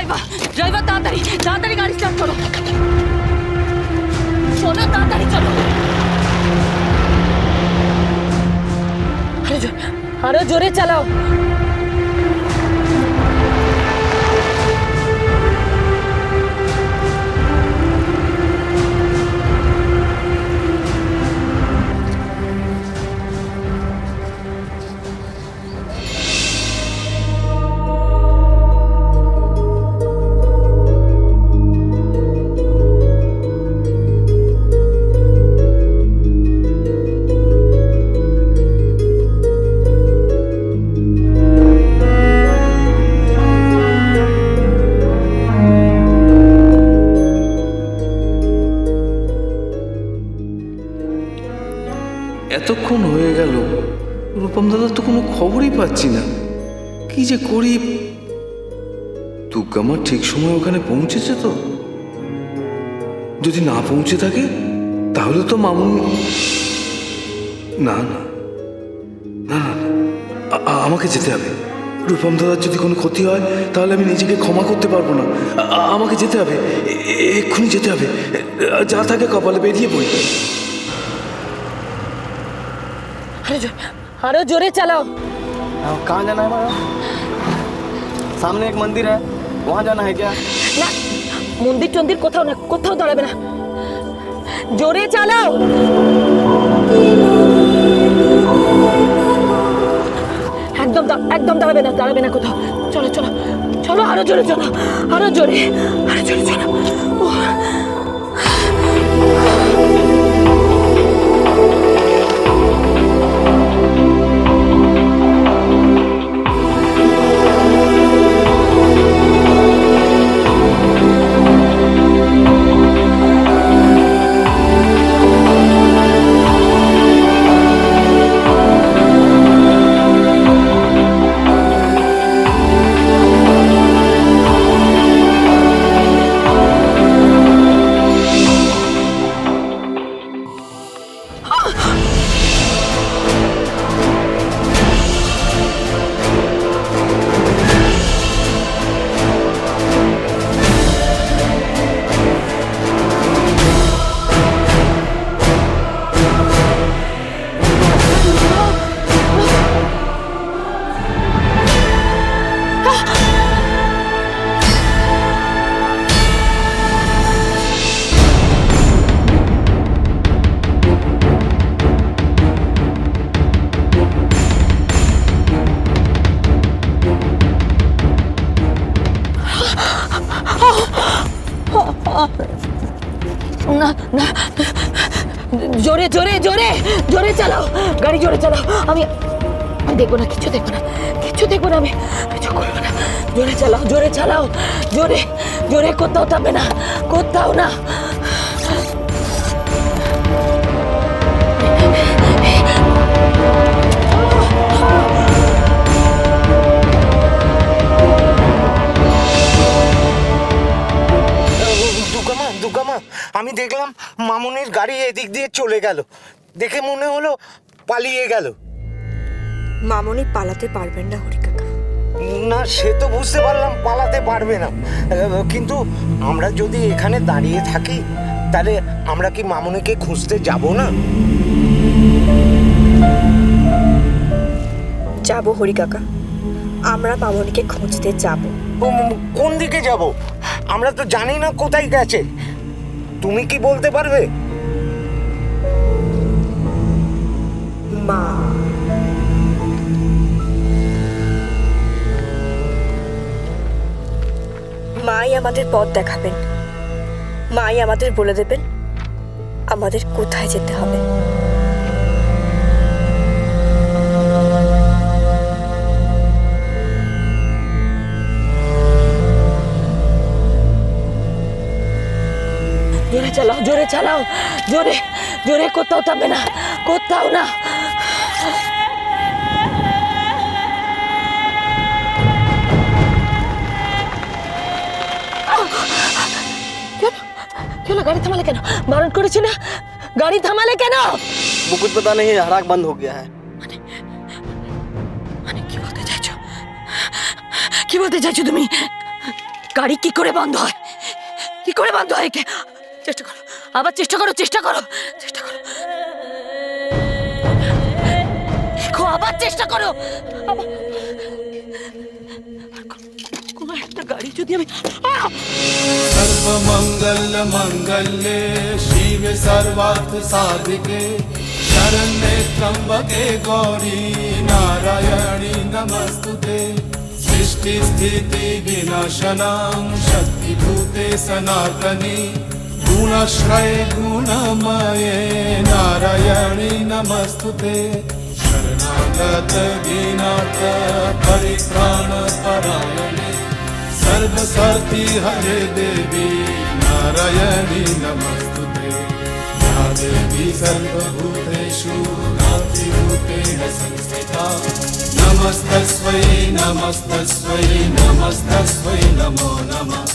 Driver driver তাড়াতাড়ি তাড়াতাড়ি গাড়ি স্টার্ট করো, চলো তাড়াতাড়ি চলো। আরো জোরে চালাও। এতক্ষণ হয়ে গেল, রূপম দাদার তো কোনো খবরই পাচ্ছি না। কি যে করি। দুর্গামা ঠিক সময় ওখানে পৌঁছেছে তো? যদি না পৌঁছে থাকে তাহলে তো মামুন। না না না না, আমাকে যেতে হবে। রূপম দাদার যদি কোনো ক্ষতি হয় তাহলে আমি নিজেকে ক্ষমা করতে পারবো না। আমাকে যেতে হবে, এক্ষুনি যেতে হবে। যা থাকে কপালে বেরিয়ে পড়ি। আরো জোরে চালাও। कहाँ जाना है हमारा? सामने एक मंदिर है, वहाँ जाना है क्या? না, মন্দির টন্দির কোথাও না, কোথাও দাঁড়াবে না, জোরে চালাও। একদম দাঁড়াবে না, দাঁড়াবে না কোথাও। চলো চলো চলো, আরো জোরে চলো, আরো জোরে, আরো জোরে চলো। না না, জোরে জোরে জোরে জোরে চালাও, গাড়ি জোরে চালাও। আমি দেখবো না, কিচ্ছু দেখবো না, কিচ্ছু দেখবো না, আমি কিছু করবো না। জোরে চালাও, জোরে চালাও, জোরে জোরে, কোথাও থামবে না, কোথাও না। দুর্গামা, আমি দেখলাম মামুনির গাড়ি এদিক দিয়ে চলে গেল, দেখে মনে হলো পালিয়ে গেল। মামুনি পালাতে পারবেন না হরি কাকা। না, সে তো বুঝতে পারলাম পালাতে পারবে না, কিন্তু আমরা যদি এখানে দাঁড়িয়ে থাকি তাহলে আমরা কি মামুনিকে খুঁজতে যাব না? যাবো হরি কাকা, আমরা মামুনিকে খুঁজতে যাব। কোন দিকে যাব? আমরা তো জানি না কোথায় গেছে। তুমি কি বলতে পারবে? মা, মাই আমাদের পথ দেখাবেন, মাই আমাদের বলে দেবেন আমাদের কোথায় যেতে হবে। জোরে চালাও, জোরে চালাও, জোরে জোরে, কোথাও থামবে না, কোথাও না। কেন গাড়ি থামালে কেন? বারণ করেছি না, গাড়ি থামালে কেন? वो कुछ पता नहीं है, हराक बंद हो गया है। মানে কি বলতে চাইছো? কি বলতে চাইছো তুমি? গাড়ি কি করে বন্ধ হয়? কি করে বন্ধ হয়? চেষ্টা করো, আবার চেষ্টা করো, চেষ্টা করো, চেষ্টা করো, দেখো, আবার চেষ্টা করো। কোনো একটা গাড়ি যদি আমি सर्वमंगल मंगल्ये शिवे सर्वार्थ साधिके शरण्ये त्र्यंबके गौरी नारायणी नमस्तुते सृष्टि स्थिति विनाशनां शक्तिभूते सनातनी गुणाश्रये गुणमये नारायणी नमस्तुते शरणागत दीनार्थ परित्राण परायणे सर्वसार्थी हरे देवी नारायणी नमस्तुते या देवी सर्वभूतेषु नातिरूपेण संस्थिता नमस्तस्मै नमस्तस्मै नमस्तस्मै नमो नमः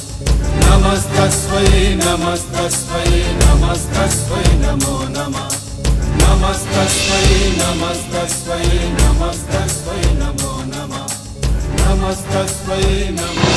नमस्तस्मै नमस्तस्मै नमस्तस्मै नमो नमः नमस्तस्मै नमस्तस्मै नमस्तस्मै नमो नमः नमस्तस्मै नमः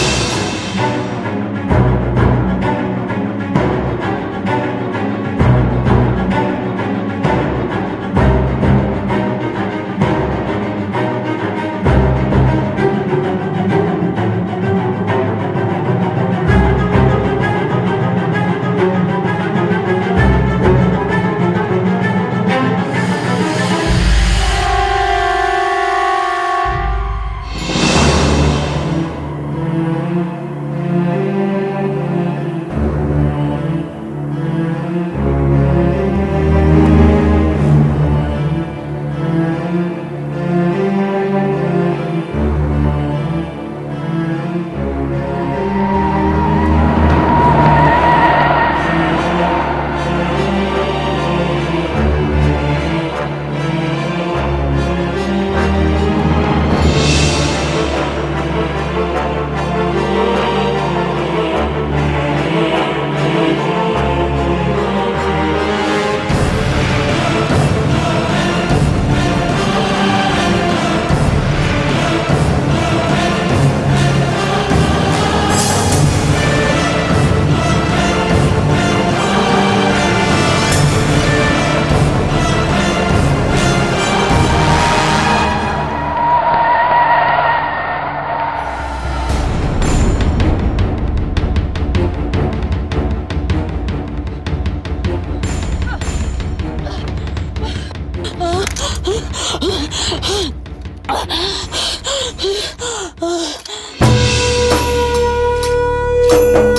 Ah!